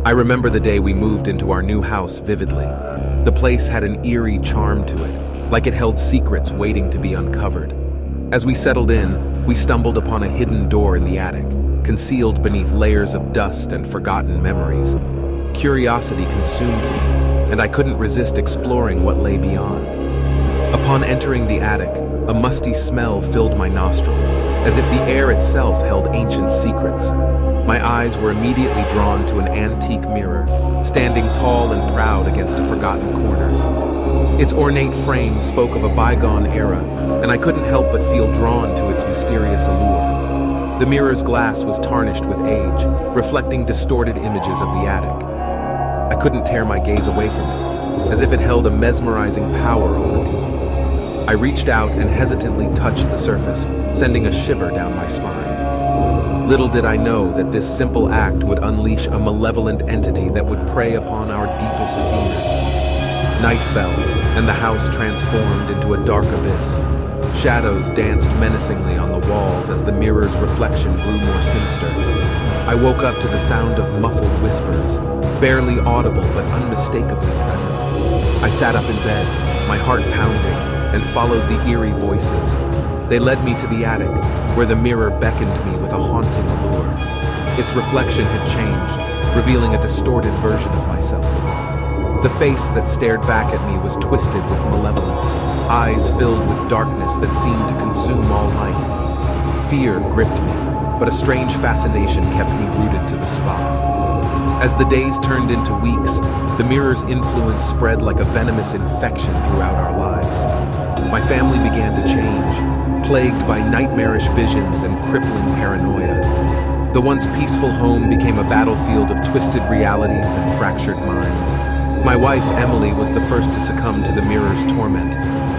I remember the day we moved into our new house vividly. The place had an eerie charm to it, like it held secrets waiting to be uncovered. As we settled in, we stumbled upon a hidden door in the attic, concealed beneath layers of dust and forgotten memories. Curiosity consumed me, and I couldn't resist exploring what lay beyond. Upon entering the attic, a musty smell filled my nostrils, as if the air itself held ancient secrets. My eyes were immediately drawn to an antique mirror, standing tall and proud against a forgotten corner. Its ornate frame spoke of a bygone era, and I couldn't help but feel drawn to its mysterious allure. The mirror's glass was tarnished with age, reflecting distorted images of the attic. I couldn't tear my gaze away from it, as if it held a mesmerizing power over me. I reached out and hesitantly touched the surface, sending a shiver down my spine. Little did I know that this simple act would unleash a malevolent entity that would prey upon our deepest fears. Night fell, and the house transformed into a dark abyss. Shadows danced menacingly on the walls as the mirror's reflection grew more sinister. I woke up to the sound of muffled whispers, barely audible but unmistakably present. I sat up in bed, my heart pounding, and followed the eerie voices. They led me to the attic, where the mirror beckoned me with a haunting allure. Its reflection had changed, revealing a distorted version of myself. The face that stared back at me was twisted with malevolence, eyes filled with darkness that seemed to consume all light. Fear gripped me, but a strange fascination kept me rooted to the spot. As the days turned into weeks, the mirror's influence spread like a venomous infection throughout our lives. My family began to change, plagued by nightmarish visions and crippling paranoia. The once peaceful home became a battlefield of twisted realities and fractured minds. My wife, Emily, was the first to succumb to the mirror's torment.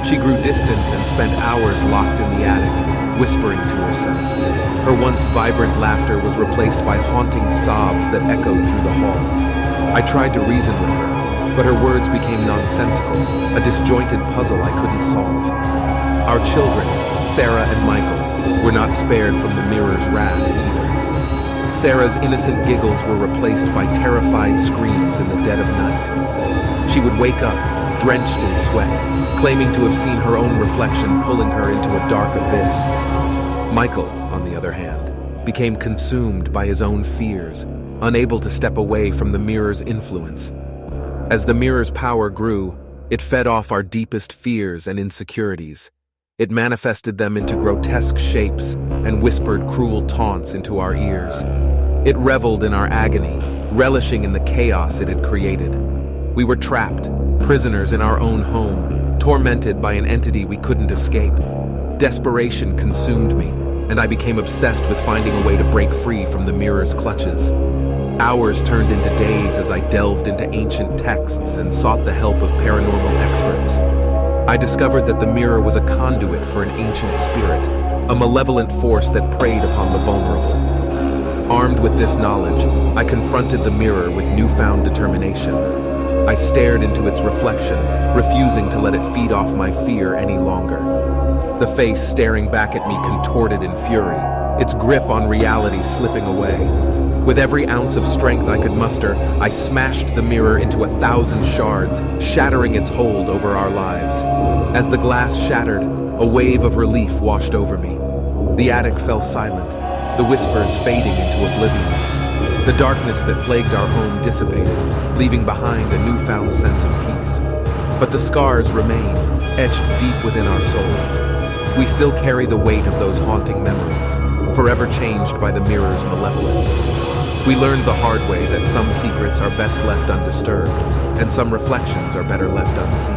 She grew distant and spent hours locked in the attic, whispering to herself. Her once vibrant laughter was replaced by haunting sobs that echoed through the halls. I tried to reason with her, but her words became nonsensical, a disjointed puzzle I couldn't solve. Our children, Sarah and Michael, were not spared from the mirror's wrath either. Sarah's innocent giggles were replaced by terrified screams in the dead of night. She would wake up, drenched in sweat, claiming to have seen her own reflection pulling her into a dark abyss. Michael, on the other hand, became consumed by his own fears, unable to step away from the mirror's influence. As the mirror's power grew, it fed off our deepest fears and insecurities. It manifested them into grotesque shapes and whispered cruel taunts into our ears. It reveled in our agony, relishing in the chaos it had created. We were trapped, prisoners in our own home, tormented by an entity we couldn't escape. Desperation consumed me, and I became obsessed with finding a way to break free from the mirror's clutches. Hours turned into days as I delved into ancient texts and sought the help of paranormal experts. I discovered that the mirror was a conduit for an ancient spirit, a malevolent force that preyed upon the vulnerable. Armed with this knowledge, I confronted the mirror with newfound determination. I stared into its reflection, refusing to let it feed off my fear any longer. The face staring back at me contorted in fury, its grip on reality slipping away. With every ounce of strength I could muster, I smashed the mirror into 1,000 shards, shattering its hold over our lives. As the glass shattered, a wave of relief washed over me. The attic fell silent, the whispers fading into oblivion. The darkness that plagued our home dissipated, leaving behind a newfound sense of peace. But the scars remain, etched deep within our souls. We still carry the weight of those haunting memories, forever changed by the mirror's malevolence. We learned the hard way that some secrets are best left undisturbed, and some reflections are better left unseen.